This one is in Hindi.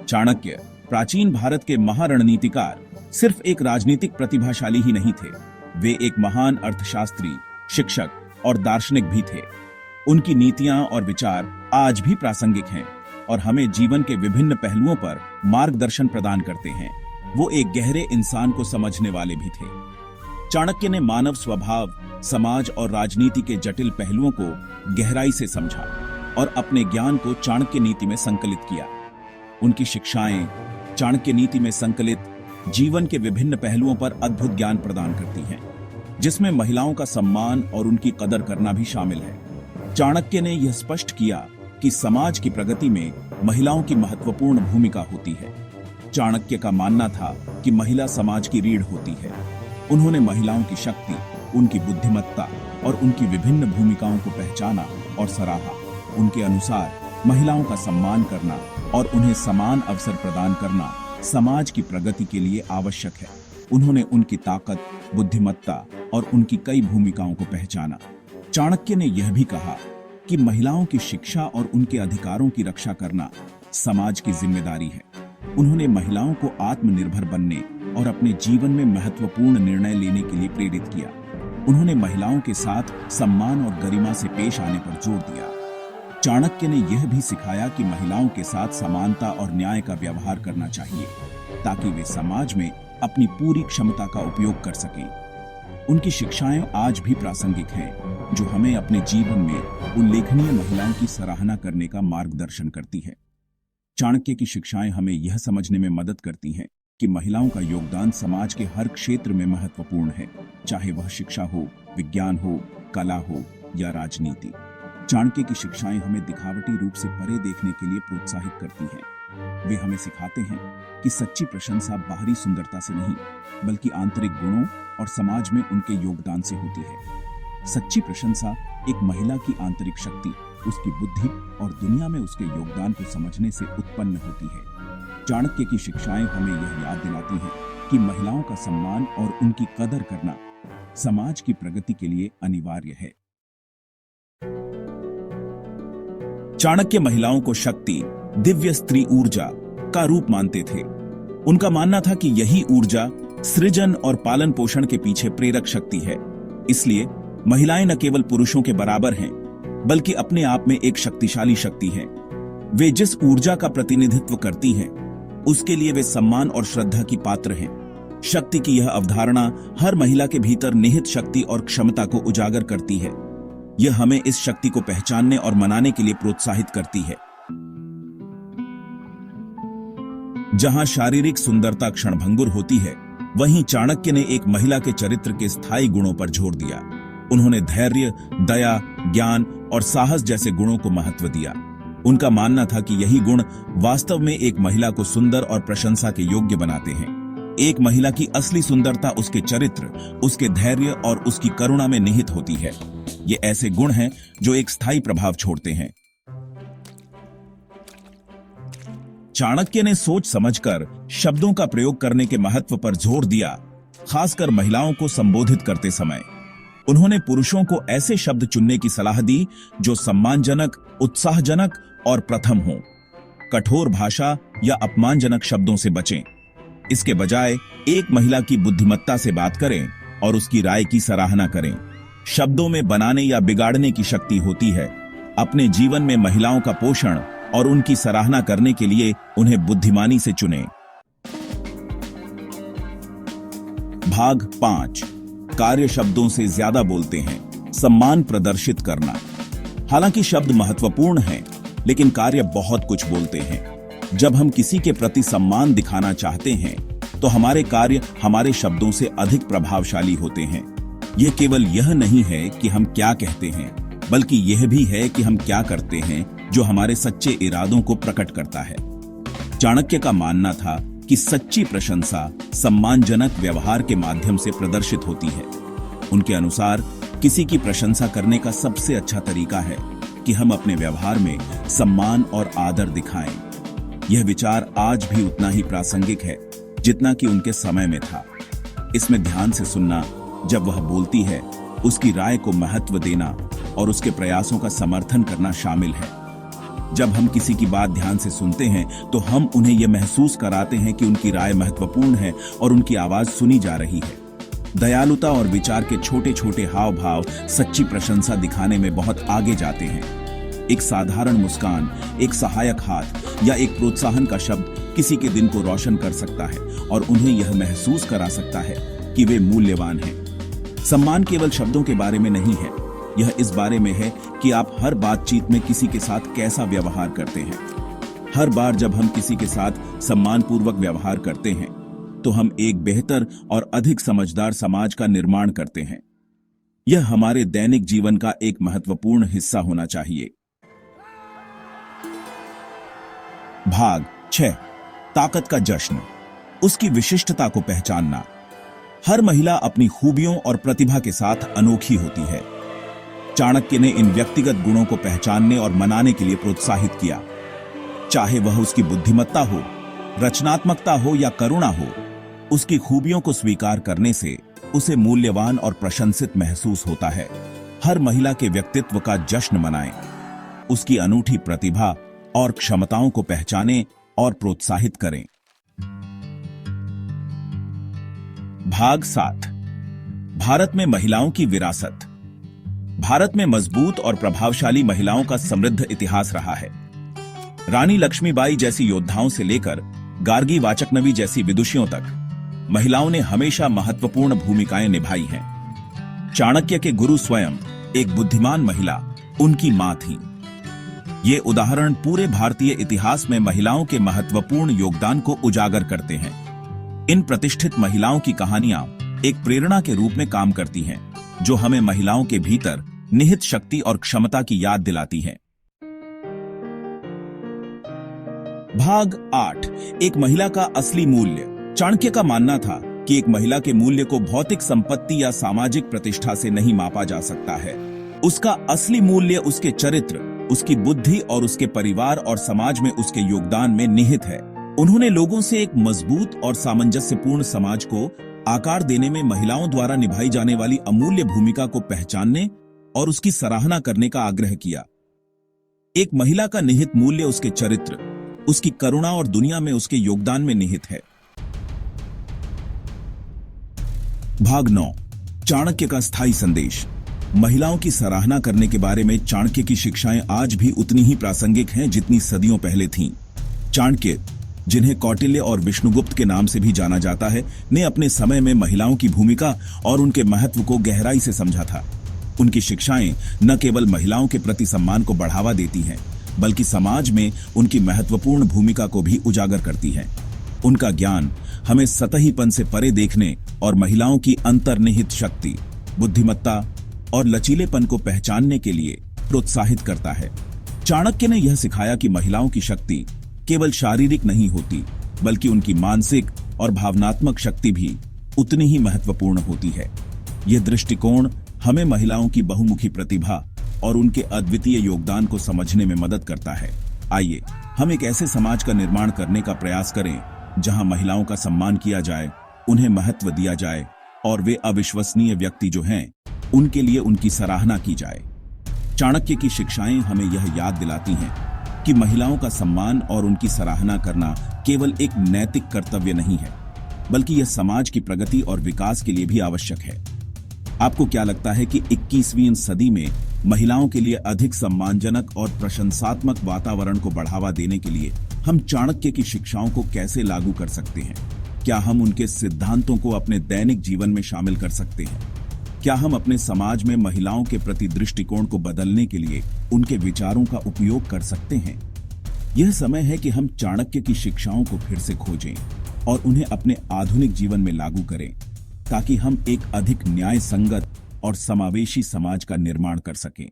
चाणक्य प्राचीन भारत के महारणनीतिकार सिर्फ एक राजनीतिक प्रतिभाशाली ही नहीं थे, वे एक महान अर्थशास्त्री, शिक्षक और दार्शनिक भी थे। उनकी नीतियां और विचार आज भी प्रासंगिक हैं और हमें जीवन के विभिन्न पहलुओं पर मार्गदर्शन प्रदान करते हैं। वो एक गहरे इंसान को समझने वाले भी थे। चाणक्य ने मानव स्वभाव, समाज और राजनीति के जटिल पहलुओं को गहराई से समझा और अपने ज्ञान को चाणक्य नीति में संकलित किया। उनकी शिक्षाएं चाणक्य नीति में संकलित जीवन के विभिन्न पहलुओं पर अद्भुत ज्ञान प्रदान करती हैं, जिसमें महिलाओं का सम्मान और उनकी कदर करना भी शामिल है। चाणक्य ने यह स्पष्ट किया कि समाज की प्रगति में महिलाओं की महत्वपूर्ण भूमिका होती है। चाणक्य का मानना था कि महिला समाज की रीढ़ होती है। उन्होंने महिलाओं की शक्ति, उनकी बुद्धिमत्ता और उनकी विभिन्न भूमिकाओं को पहचाना और सराहा। उनके अनुसार महिलाओं का सम्मान करना और उन्हें समान अवसर प्रदान करना समाज की प्रगति के लिए आवश्यक है। उन्होंने उनकी ताकत, बुद्धिमत्ता और उनकी कई भूमिकाओं को पहचाना। चाणक्य ने यह भी कहा कि महिलाओं की शिक्षा और उनके अधिकारों की रक्षा करना समाज की जिम्मेदारी है। उन्होंने महिलाओं को आत्मनिर्भर बनने और अपने जीवन में महत्वपूर्ण निर्णय लेने के लिए प्रेरित किया। उन्होंने महिलाओं के साथ सम्मान और गरिमा से पेश आने पर जोर दिया। चाणक्य ने यह भी सिखाया कि महिलाओं के साथ समानता और न्याय का व्यवहार करना चाहिए, ताकि वे समाज में अपनी पूरी क्षमता का उपयोग कर सकें। उनकी शिक्षाएं आज भी प्रासंगिक हैं, जो हमें अपने जीवन में उल्लेखनीय महिलाओं की सराहना करने का मार्गदर्शन करती है। चाणक्य की शिक्षाएं हमें यह समझने में मदद करती हैं कि महिलाओं का योगदान समाज के हर क्षेत्र में महत्वपूर्ण है, चाहे वह शिक्षा हो, विज्ञान हो, कला हो या राजनीति। चाणक्य की शिक्षाएं हमें दिखावटी रूप से परे देखने के लिए प्रोत्साहित करती हैं। वे हमें सिखाते हैं कि सच्ची प्रशंसा बाहरी सुंदरता से नहीं, बल्कि आंतरिक गुणों और समाज में उनके योगदान से होती है। सच्ची प्रशंसा एक महिला की आंतरिक शक्ति, उसकी बुद्धि और दुनिया में उसके योगदान को समझने से उत्पन्न होती है। चाणक्य की शिक्षाएं हमें यह याद दिलाती हैं कि महिलाओं का सम्मान और उनकी कदर करना समाज की प्रगति के लिए अनिवार्य है। चाणक्य महिलाओं को शक्ति, दिव्य स्त्री ऊर्जा का रूप मानते थे। उनका मानना था कि यही ऊर्जा सृजन और पालन पोषण के पीछे प्रेरक शक्ति है। इसलिए महिलाएं न केवल पुरुषों के बराबर हैं, बल्कि अपने आप में एक शक्तिशाली शक्ति हैं। वे जिस ऊर्जा का प्रतिनिधित्व करती हैं, उसके लिए वे सम्मान और श्रद्धा की पात्र हैं। शक्ति की यह अवधारणा हर महिला के भीतर निहित शक्ति और क्षमता को उजागर करती है। यह हमें इस शक्ति को पहचानने और मनाने के लिए प्रोत्साहित करती है। जहां शारीरिक सुंदरता क्षणभंगुर होती है, वहीं चाणक्य ने एक महिला के चरित्र के स्थायी गुणों पर जोर दिया। उन्होंने धैर्य, दया, ज्ञान और साहस जैसे गुणों को महत्व दिया। उनका मानना था कि यही गुण वास्तव में एक महिला को सुंदर और प्रशंसा के योग्य बनाते हैं। एक महिला की असली सुंदरता उसके चरित्र, उसके धैर्य और उसकी करुणा में निहित होती है। ये ऐसे गुण हैं जो एक स्थायी प्रभाव छोड़ते हैं। चाणक्य ने सोच समझकर शब्दों का प्रयोग करने के महत्व पर जोर दिया, खासकर महिलाओं को संबोधित करते समय। उन्होंने पुरुषों को ऐसे शब्द चुनने की सलाह दी जो सम्मानजनक, उत्साहजनक और प्रथम हों। कठोर भाषा या अपमानजनक शब्दों से बचें। इसके बजाय एक महिला की बुद्धिमत्ता से बात करें और उसकी राय की सराहना करें। शब्दों में बनाने या बिगाड़ने की शक्ति होती है। अपने जीवन में महिलाओं का पोषण और उनकी सराहना करने के लिए उन्हें बुद्धिमानी से चुनें। भाग 5, कार्य शब्दों से ज्यादा बोलते हैं, सम्मान प्रदर्शित करना। हालांकि शब्द महत्वपूर्ण हैं, लेकिन कार्य बहुत कुछ बोलते हैं। जब हम किसी के प्रति सम्मान दिखाना चाहते हैं, तो हमारे कार्य हमारे शब्दों से अधिक प्रभावशाली होते हैं। यह केवल यह नहीं है कि हम क्या कहते हैं, बल्कि यह भी है कि हम क्या करते हैं, जो हमारे सच्चे इरादों को प्रकट करता है। चाणक्य का मानना था कि सच्ची प्रशंसा सम्मानजनक व्यवहार के माध्यम से प्रदर्शित होती है। उनके अनुसार किसी की प्रशंसा करने का सबसे अच्छा तरीका है कि हम अपने व्यवहार में सम्मान और आदर दिखाएं। यह विचार आज भी उतना ही प्रासंगिक है जितना कि उनके समय में था। इसमें ध्यान से सुनना, जब वह बोलती है उसकी राय को महत्व देना और उसके प्रयासों का समर्थन करना शामिल है। जब हम किसी की बात ध्यान से सुनते हैं तो हम उन्हें यह महसूस कराते हैं कि उनकी राय महत्वपूर्ण है और उनकी आवाज सुनी जा रही है। दयालुता और विचार के छोटे छोटे हाव भाव सच्ची प्रशंसा दिखाने में बहुत आगे जाते हैं। एक साधारण मुस्कान, एक सहायक हाथ या एक प्रोत्साहन का शब्द किसी के दिन को रोशन कर सकता है और उन्हें यह महसूस करा सकता है कि वे मूल्यवान हैं। सम्मान केवल शब्दों के बारे में नहीं है, यह इस बारे में है कि आप हर बातचीत में किसी के साथ कैसा व्यवहार करते हैं। हर बार जब हम किसी के साथ सम्मानपूर्वक व्यवहार करते हैं तो हम एक बेहतर और अधिक समझदार समाज का निर्माण करते हैं। यह हमारे दैनिक जीवन का एक महत्वपूर्ण हिस्सा होना चाहिए। भाग 6, ताकत का जश्न, उसकी विशिष्टता को पहचानना। हर महिला अपनी खूबियों और प्रतिभा के साथ अनोखी होती है। चाणक्य ने इन व्यक्तिगत गुणों को पहचानने और मनाने के लिए प्रोत्साहित किया। चाहे वह उसकी बुद्धिमत्ता हो, रचनात्मकता हो या करुणा हो, उसकी खूबियों को स्वीकार करने से उसे मूल्यवान और प्रशंसित महसूस होता है। हर महिला के व्यक्तित्व का जश्न मनाएं, उसकी अनूठी प्रतिभा और क्षमताओं को पहचानें और प्रोत्साहित करें। भाग 7, भारत में महिलाओं की विरासत। भारत में मजबूत और प्रभावशाली महिलाओं का समृद्ध इतिहास रहा है। रानी लक्ष्मीबाई जैसी योद्धाओं से लेकर गार्गी वाचकनवी जैसी विदुषियों तक महिलाओं ने हमेशा महत्वपूर्ण भूमिकाएं निभाई हैं। चाणक्य के गुरु स्वयं एक बुद्धिमान महिला उनकी मां थीं। ये उदाहरण पूरे भारतीय इतिहास में महिलाओं के महत्वपूर्ण योगदान को उजागर करते हैं। इन प्रतिष्ठित महिलाओं की कहानियां एक प्रेरणा के रूप में काम करती हैं, जो हमें महिलाओं के भीतर निहित शक्ति और क्षमता की याद दिलाती हैं। भाग 8, एक महिला का असली मूल्य। चाणक्य का मानना था कि एक महिला के मूल्य को भौतिक संपत्ति या सामाजिक प्रतिष्ठा से नहीं मापा जा सकता है। उसका असली मूल्य उसके चरित्र, उसकी बुद्धि और उसके परिवार और समाज में उसके योगदान में निहित है। उन्होंने लोगों से एक मजबूत और सामंजस्यपूर्ण समाज को आकार देने में महिलाओं द्वारा निभाई जाने वाली अमूल्य भूमिका को पहचानने और उसकी सराहना करने का आग्रह किया। एक महिला का निहित मूल्य उसके चरित्र, उसकी करुणा और दुनिया में उसके योगदान में निहित है। भाग 9, चाणक्य का स्थायी संदेश। महिलाओं की सराहना करने के बारे में चाणक्य की शिक्षाएं आज भी उतनी ही प्रासंगिक हैं जितनी सदियों पहले थीं। चाणक्य, जिन्हें कौटिल्य और विष्णुगुप्त के नाम से भी जाना जाता है, ने अपने समय में महिलाओं की भूमिका और उनके महत्व को गहराई से समझा था। उनकी शिक्षाएं न केवल महिलाओं के प्रति सम्मान को बढ़ावा देती हैं, बल्कि समाज में उनकी महत्वपूर्ण भूमिका को भी उजागर करती हैं। उनका ज्ञान हमें सतहीपन से परे देखने और महिलाओं की अंतर्निहित शक्ति, बुद्धिमत्ता और लचीलेपन को पहचानने के लिए प्रोत्साहित करता है। चाणक्य ने यह सिखाया कि महिलाओं की शक्ति केवल शारीरिक नहीं होती, बल्कि उनकी मानसिक और भावनात्मक शक्ति भी उतनी ही महत्वपूर्ण होती है। यह दृष्टिकोण हमें महिलाओं की बहुमुखी प्रतिभा और उनके अद्वितीय योगदान को समझने में मदद करता है। आइए हम एक ऐसे समाज का निर्माण करने का प्रयास करें जहां महिलाओं का सम्मान किया जाए, उन्हें महत्व दिया जाए और वे अविश्वसनीय व्यक्ति जो हैं उनके लिए उनकी सराहना की जाए। चाणक्य की शिक्षाएं हमें यह याद दिलाती हैं कि महिलाओं का सम्मान और उनकी सराहना करना केवल एक नैतिक कर्तव्य नहीं है, बल्कि यह समाज की प्रगति और विकास के लिए भी आवश्यक है। आपको क्या लगता है कि 21वीं सदी में महिलाओं के लिए अधिक सम्मानजनक और प्रशंसात्मक वातावरण को बढ़ावा देने के लिए हम चाणक्य की शिक्षाओं को कैसे लागू कर सकते हैं? क्या हम उनके सिद्धांतों को अपने दैनिक जीवन में शामिल कर सकते हैं? क्या हम अपने समाज में महिलाओं के प्रति दृष्टिकोण को बदलने के लिए उनके विचारों का उपयोग कर सकते हैं? यह समय है कि हम चाणक्य की शिक्षाओं को फिर से खोजें और उन्हें अपने आधुनिक जीवन में लागू करें, ताकि हम एक अधिक न्याय संगत और समावेशी समाज का निर्माण कर सकें।